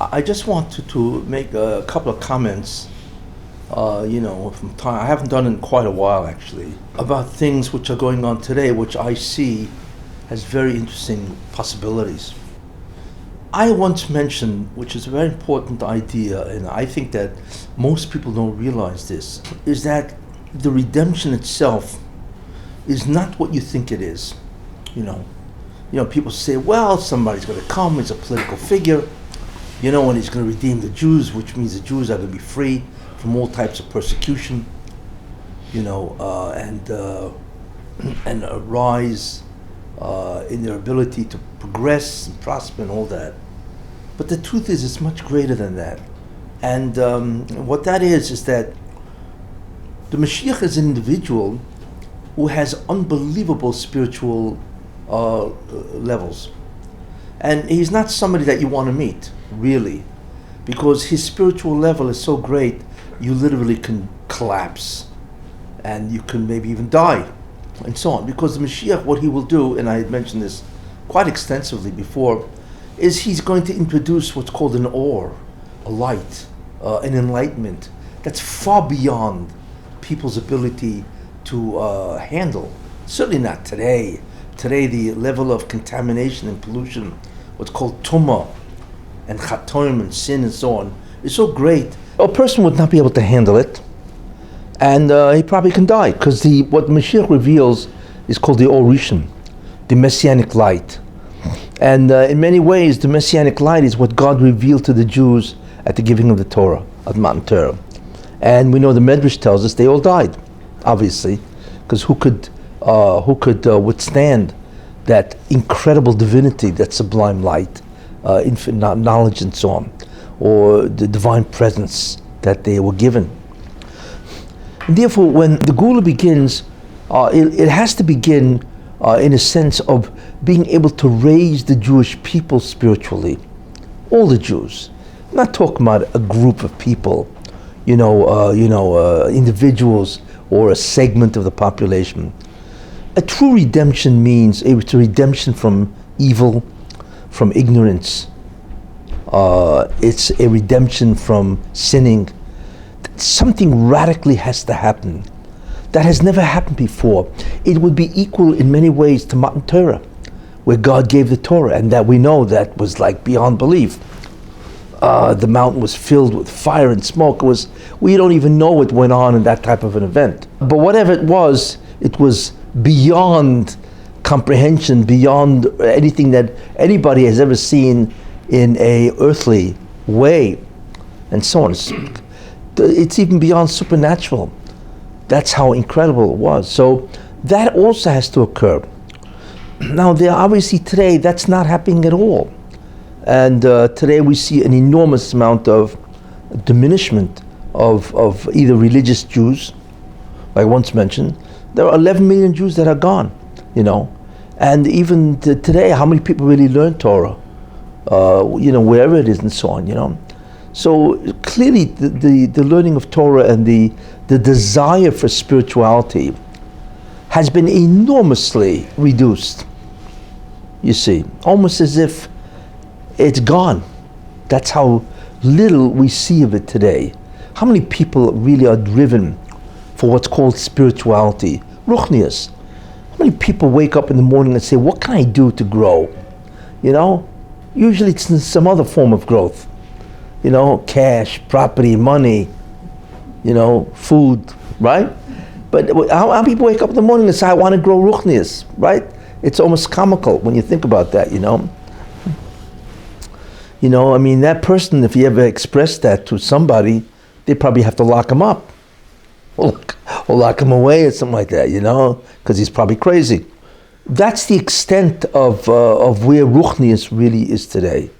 I just wanted to make a couple of comments, from time. I haven't done it in quite a while actually, about things which are going on today, which I see as very interesting possibilities. I once mentioned, which is a very important idea, and I think that most people don't realize this, is that the redemption itself is not what you think it is. People say, well, somebody's going to come, he's a political figure, and he's going to redeem the Jews, which means the Jews are going to be free from all types of persecution, and rise in their ability to progress and prosper and all that. But the truth is, it's much greater than that. And what that is that the Mashiach is an individual who has unbelievable spiritual levels. And he's not somebody that you want to meet, really, because his spiritual level is so great, you literally can collapse and you can maybe even die and so on. Because the Mashiach, what he will do, and I had mentioned this quite extensively before, is he's going to introduce what's called an or, a light, an enlightenment that's far beyond people's ability to handle. Certainly not today. Today, the level of contamination and pollution, what's called tumah and chatoim and sin and so on, is so great. A person would not be able to handle it, and he probably can die, because what Mashiach reveals is called the Orishim, the Messianic light. And in many ways, the Messianic light is what God revealed to the Jews at the giving of the Torah, at Mount Torah. And we know the Medrash tells us they all died, obviously, because who could withstand that incredible divinity, that sublime light, infinite knowledge and so on, or the divine presence that they were given. And therefore, when the Gula begins, it has to begin in a sense of being able to raise the Jewish people spiritually, all the Jews. I'm not talking about a group of people, individuals or a segment of the population. A true redemption means it's a redemption from evil, from ignorance. It's a redemption from sinning. Something radically has to happen. That has never happened before. It would be equal in many ways to Matan Torah, where God gave the Torah, and that we know that was like beyond belief. The mountain was filled with fire and smoke. We don't even know what went on in that type of an event. But whatever it was beyond comprehension, beyond anything that anybody has ever seen in a earthly way, and so on. It's even beyond supernatural. That's how incredible it was. So that also has to occur. Now, obviously today, that's not happening at all. And today we see an enormous amount of diminishment of either religious Jews, like I once mentioned. There are 11 million Jews that are gone, And even today, how many people really learn Torah, wherever it is and so on, So clearly the learning of Torah and the desire for spirituality has been enormously reduced, you see, almost as if it's gone. That's how little we see of it today. How many people really are driven for what's called spirituality, ruchnius? How many people wake up in the morning and say, what can I do to grow? Usually it's some other form of growth. Cash, property, money, food, right? But how many people wake up in the morning and say, I want to grow ruchnius, right? It's almost comical when you think about that, that person, if you ever express that to somebody, they probably have to lock him up. Or lock him away or something like that, because he's probably crazy. That's the extent of where ruchnius really is today.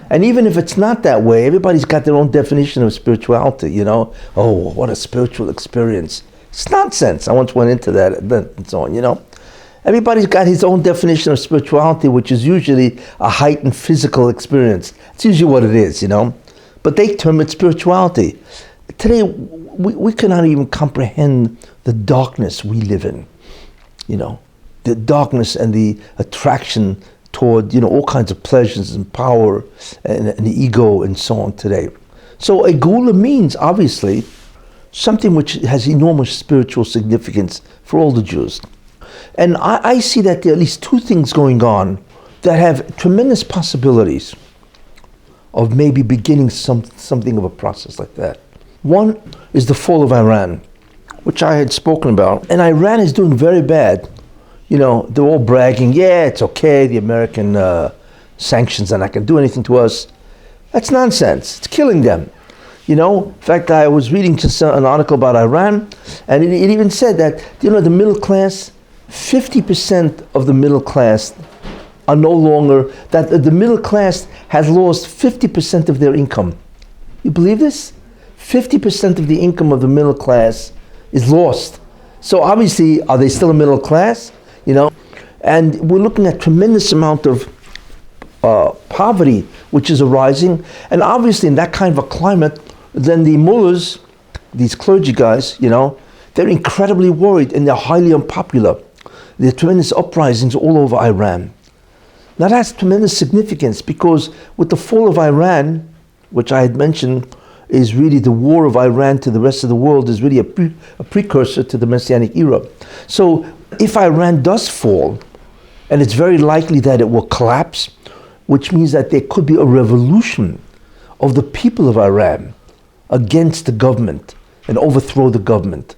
And even if it's not that way, everybody's got their own definition of spirituality, Oh, what a spiritual experience. It's nonsense. I once went into that and so on, Everybody's got his own definition of spirituality, which is usually a heightened physical experience. It's usually what it is, But they term it spirituality. Today, we cannot even comprehend the darkness we live in, The darkness and the attraction toward, all kinds of pleasures and power and ego and so on today. So a geula means, obviously, something which has enormous spiritual significance for all the Jews. And I see that there are at least two things going on that have tremendous possibilities of maybe beginning something of a process like that. One is the fall of Iran, which I had spoken about. And Iran is doing very bad. They're all bragging, yeah, it's okay, the American sanctions are not going to do anything to us. That's nonsense. It's killing them. In fact, I was reading just an article about Iran, and it even said that, the middle class, 50% of the middle class are no longer, that the middle class has lost 50% of their income. You believe this? 50% of the income of the middle class is lost. So obviously, are they still a middle class? And we're looking at tremendous amount of poverty which is arising. And obviously in that kind of a climate, then the mullahs, these clergy guys, they're incredibly worried and they're highly unpopular. There are tremendous uprisings all over Iran. Now that's tremendous significance because with the fall of Iran, which I had mentioned, is really the war of Iran to the rest of the world, is really a precursor to the Messianic era. So if Iran does fall, and it's very likely that it will collapse, which means that there could be a revolution of the people of Iran against the government and overthrow the government.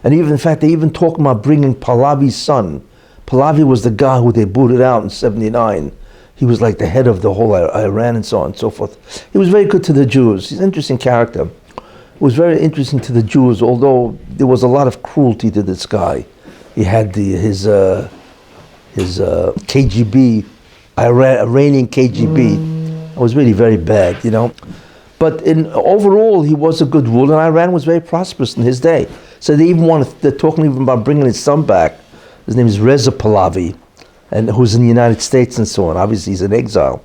And even, in fact, they even talk about bringing Pahlavi's son. Pahlavi was the guy who they booted out in 79. He was like the head of the whole Iran and so on and so forth. He was very good to the Jews. He's an interesting character. It was very interesting to the Jews, although there was a lot of cruelty to this guy. He had his KGB, Iranian KGB. It was really very bad, But overall, he was a good ruler, and Iran was very prosperous in his day. So they're talking even about bringing his son back. His name is Reza Pahlavi, and who's in the United States and so on. Obviously, he's in exile,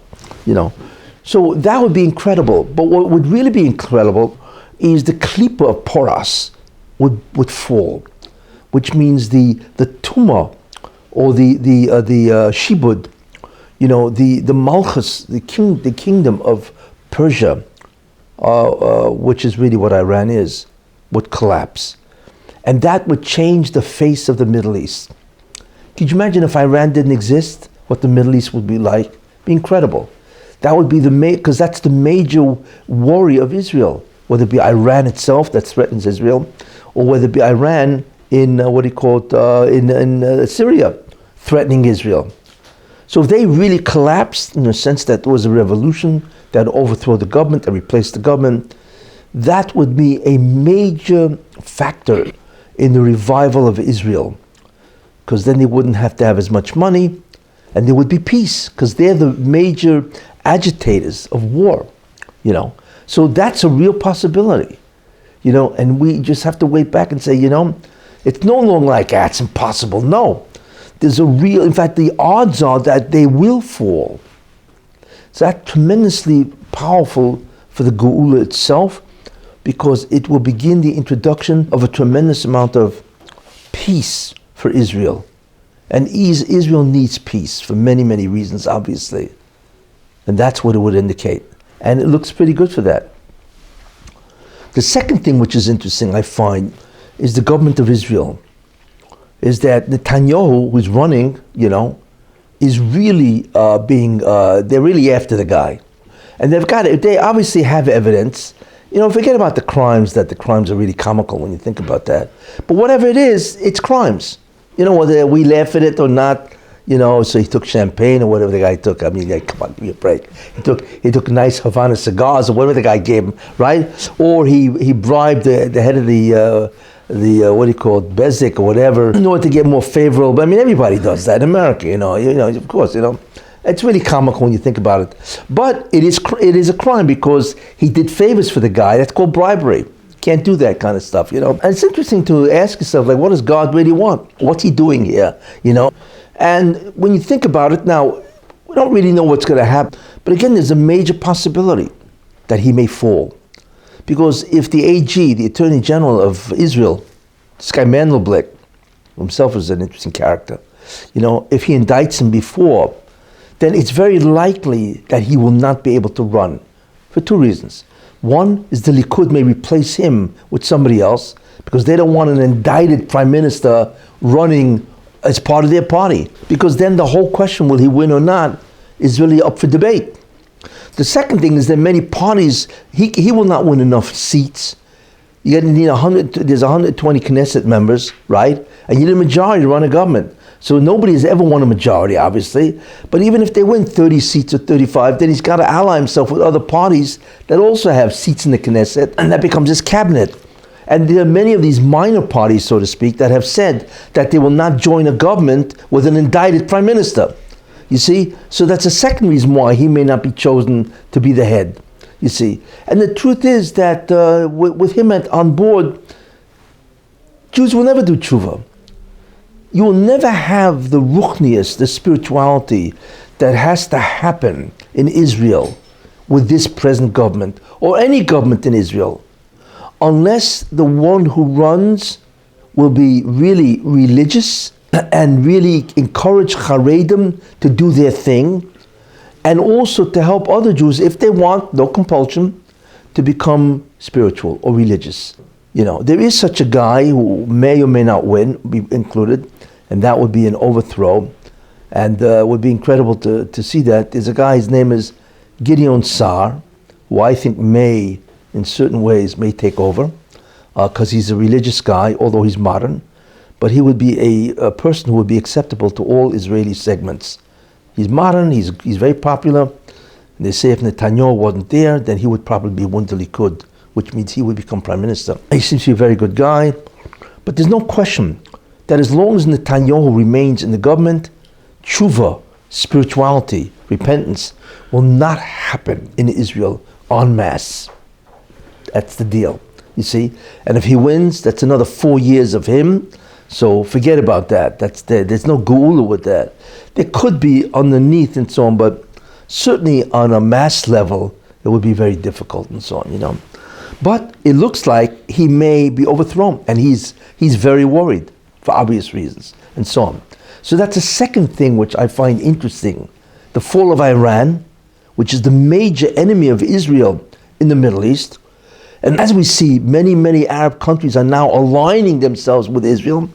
So that would be incredible. But what would really be incredible is the Klippa of Poras would fall, which means the Tumah, or the Shibud, the Malchus, the kingdom of Persia, which is really what Iran is, would collapse. And that would change the face of the Middle East. Could you imagine if Iran didn't exist, what the Middle East would be like? It'd be incredible. That would be because that's the major worry of Israel, whether it be Iran itself that threatens Israel, or whether it be Iran in in Syria, threatening Israel. So if they really collapsed, in the sense that there was a revolution that would overthrow the government and replace the government, that would be a major factor in the revival of Israel, because then they wouldn't have to have as much money, and there would be peace, because they're the major agitators of war, So that's a real possibility, and we just have to wait back and say, it's no longer like, it's impossible. No, there's in fact, the odds are that they will fall. So that's tremendously powerful for the Geula itself, because it will begin the introduction of a tremendous amount of peace for Israel. And Israel needs peace for many, many reasons, obviously. And that's what it would indicate. And it looks pretty good for that. The second thing which is interesting, I find, is the government of Israel. Is that Netanyahu, who's running, is really they're really after the guy. And they obviously have evidence. Forget about the crimes, that the crimes are really comical when you think about that. But whatever it is, it's crimes. Whether we laugh at it or not, so he took champagne or whatever the guy took. I mean, come on, give me a break. He took nice Havana cigars or whatever the guy gave him, right? Or he bribed the head of the what do you call it, Bezik or whatever, in order to get more favorable. I mean, everybody does that in America, of course, It's really comical when you think about it. But it is a crime because he did favors for the guy. That's called bribery. Can't do that kind of stuff, And it's interesting to ask yourself, what does God really want? What's he doing here, And when you think about it now, we don't really know what's going to happen. But again, there's a major possibility that he may fall. Because if the AG, the Attorney General of Israel, this guy Mendel himself is an interesting character, if he indicts him before, then it's very likely that he will not be able to run for two reasons. One is the Likud may replace him with somebody else because they don't want an indicted prime minister running as part of their party, because then the whole question, will he win or not, is really up for debate. The second thing is that many parties, he will not win enough seats. You need 100. There's 120 Knesset members, right? And you need a majority to run a government. So nobody has ever won a majority, obviously. But even if they win 30 seats or 35, then he's got to ally himself with other parties that also have seats in the Knesset, and that becomes his cabinet. And there are many of these minor parties, so to speak, that have said that they will not join a government with an indicted prime minister. You see? So that's a second reason why he may not be chosen to be the head. You see? And the truth is that with him on board, Jews will never do tshuva. You will never have the ruchnius, the spirituality that has to happen in Israel with this present government, or any government in Israel, unless the one who runs will be really religious and really encourage Haredim to do their thing, and also to help other Jews, if they want, no compulsion, to become spiritual or religious. You know, there is such a guy who may or may not win, be included, and that would be an overthrow, and would be incredible to see that. There's a guy, his name is Gideon Sar, who I think may, in certain ways, may take over, because he's a religious guy, although he's modern, but he would be a person who would be acceptable to all Israeli segments. He's modern, he's very popular, and they say if Netanyahu wasn't there, then he would probably be one to Likud, which means he would become prime minister. He seems to be a very good guy, but there's no question that as long as Netanyahu remains in the government, tshuva, spirituality, repentance, will not happen in Israel en masse. That's the deal, you see? And if he wins, that's another 4 years of him, so forget about that. There's no geula with that. There could be underneath and so on, but certainly on a mass level, it would be very difficult and so on, you know. But it looks like he may be overthrown, and he's very worried for obvious reasons, and so on. So that's a second thing which I find interesting. The fall of Iran, which is the major enemy of Israel in the Middle East. And as we see, many Arab countries are now aligning themselves with Israel.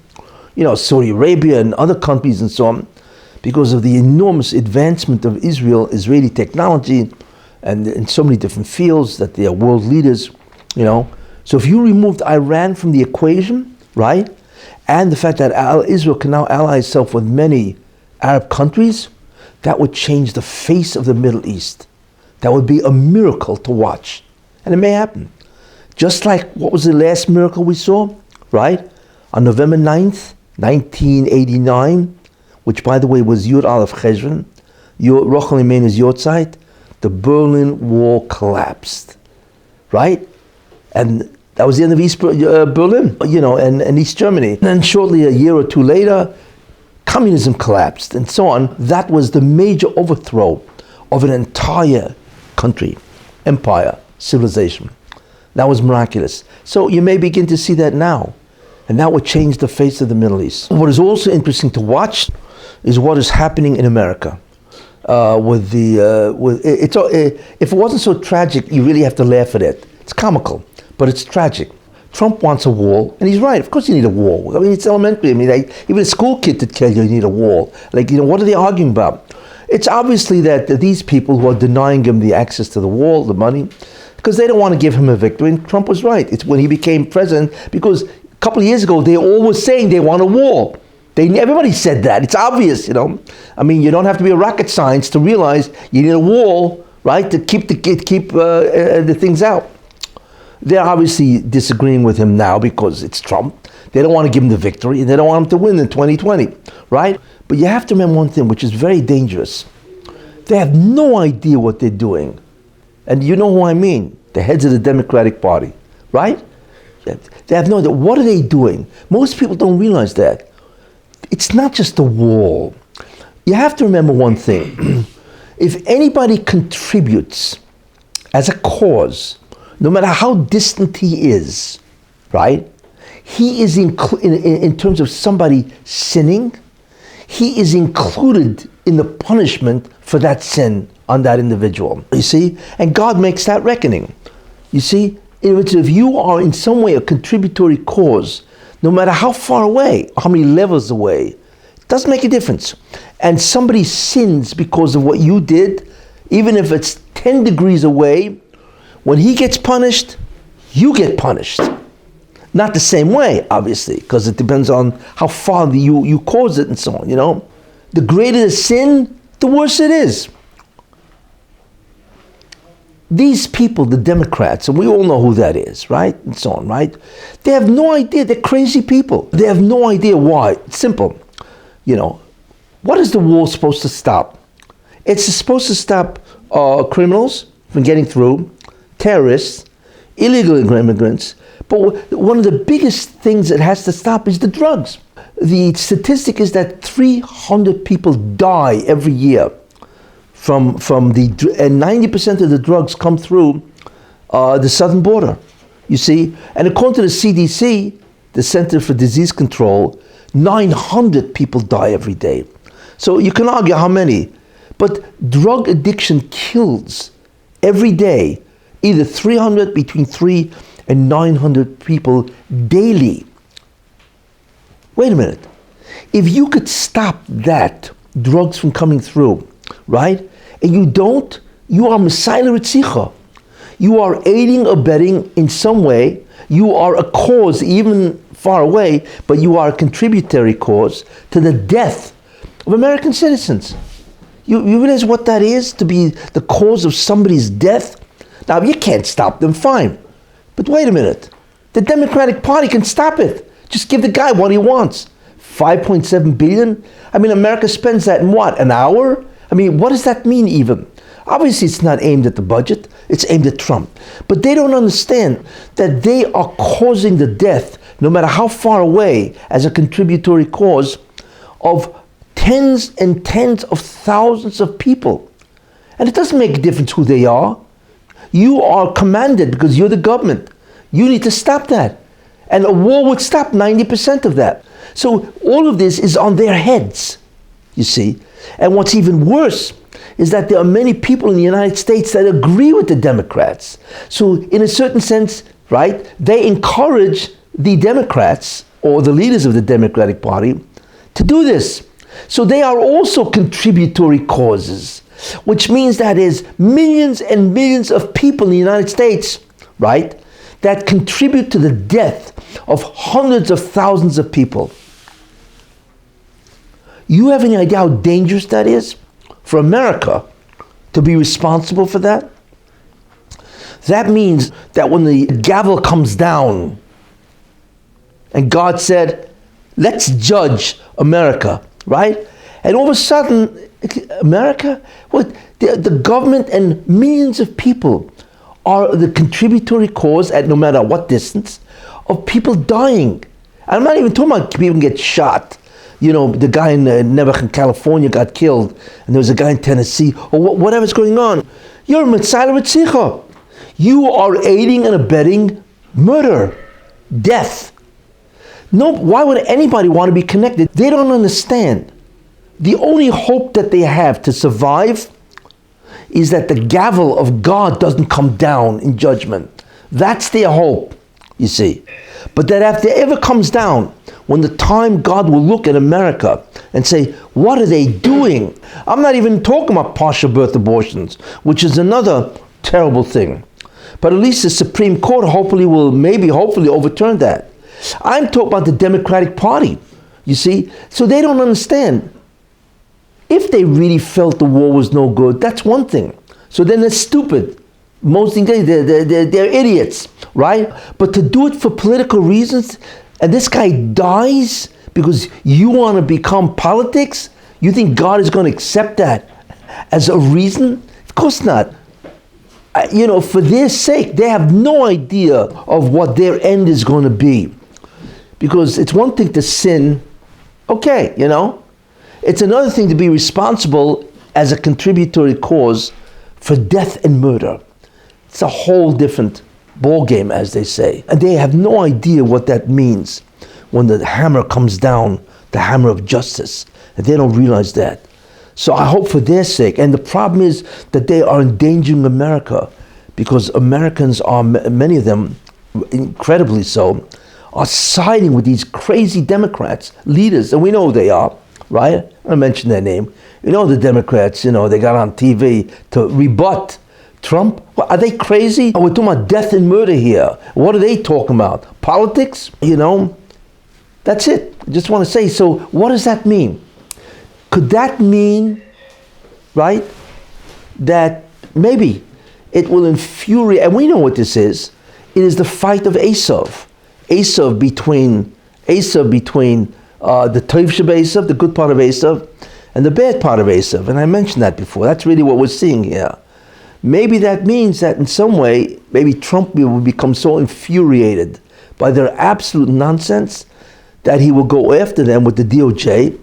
You know, Saudi Arabia and other countries and so on, because of the enormous advancement of Israeli technology, and in so many different fields that they are world leaders, you know. So if you removed Iran from the equation, right, and the fact that Israel can now ally itself with many Arab countries, that would change the face of the Middle East. That would be a miracle to watch. And it may happen. Just like, what was the last miracle we saw, right? On November 9th, 1989, which by the way was Yud Aleph Cheshvan, Rochel Imenu Yortzeit, the Berlin Wall collapsed, right? And that was the end of East Berlin, you know, and East Germany. And then shortly, a year or two later, communism collapsed and so on. That was the major overthrow of an entire country, empire, civilization. That was miraculous. So you may begin to see that now, and that would change the face of the Middle East. What is also interesting to watch is what is happening in America. If it wasn't so tragic, you really have to laugh at it. It's comical, but it's tragic. Trump wants a wall, and he's right. Of course you need a wall. I mean, it's elementary. I mean, like, even a school kid would tell you need a wall. Like, you know, what are they arguing about? It's obviously that these people who are denying him the access to the wall, the money, because they don't want to give him a victory. And Trump was right. It's when he became president, because a couple of years ago, they all were saying they want a wall. Everybody said that. It's obvious, you know. I mean, you don't have to be a rocket science to realize you need a wall, right, to keep the things out. They're obviously disagreeing with him now because it's Trump. They don't want to give him the victory, and they don't want him to win in 2020, right? But you have to remember one thing, which is very dangerous. They have no idea what they're doing. And you know who I mean, the heads of the Democratic Party, right? They have no idea. What are they doing? Most people don't realize that. It's not just the wall. You have to remember one thing. If anybody contributes as a cause, no matter how distant he is, right? He is in terms of somebody sinning, he is included in the punishment for that sin on that individual. You see? And God makes that reckoning. You see? If you are in some way a contributory cause, no matter how far away, how many levels away, it doesn't make a difference. And somebody sins because of what you did, even if it's 10 degrees away, when he gets punished, you get punished. Not the same way, obviously, because it depends on how far you cause it and so on, you know. The greater the sin, the worse it is. These people, the Democrats, and we all know who that is, right? And so on, right? They have no idea. They're crazy people. They have no idea why. It's simple. You know, what is the wall supposed to stop? It's supposed to stop criminals from getting through, terrorists, illegal immigrants. But one of the biggest things it has to stop is the drugs. The statistic is that 300 people die every year from and 90% of the drugs come through the southern border, you see. And according to the CDC, the Center for Disease Control, 900 people die every day. So you can argue how many, but drug addiction kills every day either between 300 and 900 people daily. Wait a minute. If you could stop that, drugs from coming through, right? And you don't, you are Messiah Ritzicha. You are aiding, abetting in some way. You are a cause, even far away, but you are a contributory cause to the death of American citizens. You realize what that is, to be the cause of somebody's death? Now, you can't stop them, fine. But wait a minute. The Democratic Party can stop it. Just give the guy what he wants. 5.7 billion? I mean, America spends that in what, an hour? I mean, what does that mean even? Obviously, it's not aimed at the budget. It's aimed at Trump. But they don't understand that they are causing the death, no matter how far away, as a contributory cause, of tens and tens of thousands of people. And it doesn't make a difference who they are. You are commanded because you're the government. You need to stop that. And a war would stop 90% of that. So all of this is on their heads, you see. And what's even worse is that there are many people in the United States that agree with the Democrats. So in a certain sense, right, they encourage the Democrats or the leaders of the Democratic Party to do this. So they are also contributory causes, which means that is millions and millions of people in the United States, right, that contribute to the death of hundreds of thousands of people. You have any idea how dangerous that is for America to be responsible for that? That means that when the gavel comes down and God said, let's judge America, right? And all of a sudden, America, the government and millions of people are the contributory cause at no matter what distance of people dying. I'm not even talking about people get shot. You know, the guy in Nebuch in California got killed, and there was a guy in Tennessee, or whatever's going on. You're a Messiah Ritzicha. You are aiding and abetting murder, death. No, why would anybody want to be connected? They don't understand. The only hope that they have to survive is that the gavel of God doesn't come down in judgment. That's their hope, you see. But that if it ever comes down, when the time God will look at America and say, what are they doing? I'm not even talking about partial birth abortions, which is another terrible thing. But at least the Supreme Court hopefully overturn that. I'm talking about the Democratic Party, you see. So they don't understand. If they really felt the war was no good, that's one thing. So then they're stupid. Most things, they're idiots, right? But to do it for political reasons, and this guy dies because you want to become politics, you think God is going to accept that as a reason? Of course not. For their sake, they have no idea of what their end is going to be. Because it's one thing to sin, okay, It's another thing to be responsible as a contributory cause for death and murder. It's a whole different ball game, as they say. And they have no idea what that means when the hammer comes down, the hammer of justice. And they don't realize that. So I hope for their sake. And the problem is that they are endangering America, because Americans are, many of them, incredibly so, are siding with these crazy Democrats, leaders, and we know who they are, right? I mentioned their name. You know the Democrats, they got on TV to rebut Trump. Are they crazy? We're talking about death and murder here. What are they talking about? Politics? That's it. I just want to say, so what does that mean? Could that mean, right, that maybe it will infuriate, and we know what this is. It is the fight of Esav. Esav between the Tov Sheba, the good part of Esav, and the bad part of Esav. And I mentioned that before. That's really what we're seeing here. Maybe that means that in some way, maybe Trump will become so infuriated by their absolute nonsense that he will go after them with the DOJ.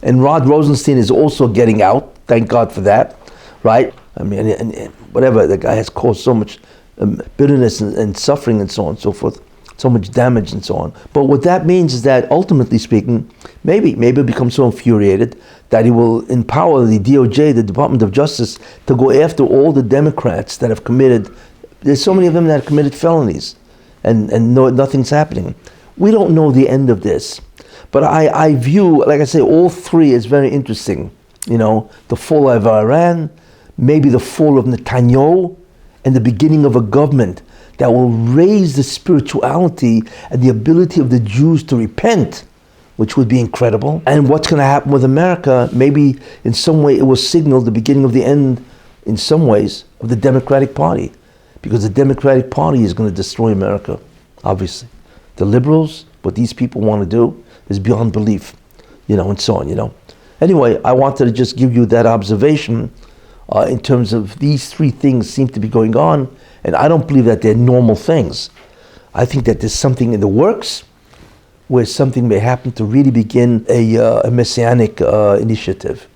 And Rod Rosenstein is also getting out. Thank God for that, right? I mean, and whatever, the guy has caused so much bitterness and suffering and so on and so forth, so much damage and so on. But what that means is that, ultimately speaking, maybe he'll become so infuriated that he will empower the DOJ, the Department of Justice, to go after all the Democrats that have committed, there's so many of them that have committed felonies, and nothing's happening. We don't know the end of this. But I view, like I say, all three as very interesting. The fall of Iran, maybe the fall of Netanyahu, and the beginning of a government that will raise the spirituality and the ability of the Jews to repent, which would be incredible. And what's going to happen with America, maybe in some way it will signal the beginning of the end, in some ways, of the Democratic Party. Because the Democratic Party is going to destroy America, obviously. The liberals, what these people want to do, is beyond belief, and so on, Anyway, I wanted to just give you that observation in terms of these three things seem to be going on, and I don't believe that they're normal things. I think that there's something in the works where something may happen to really begin a messianic initiative.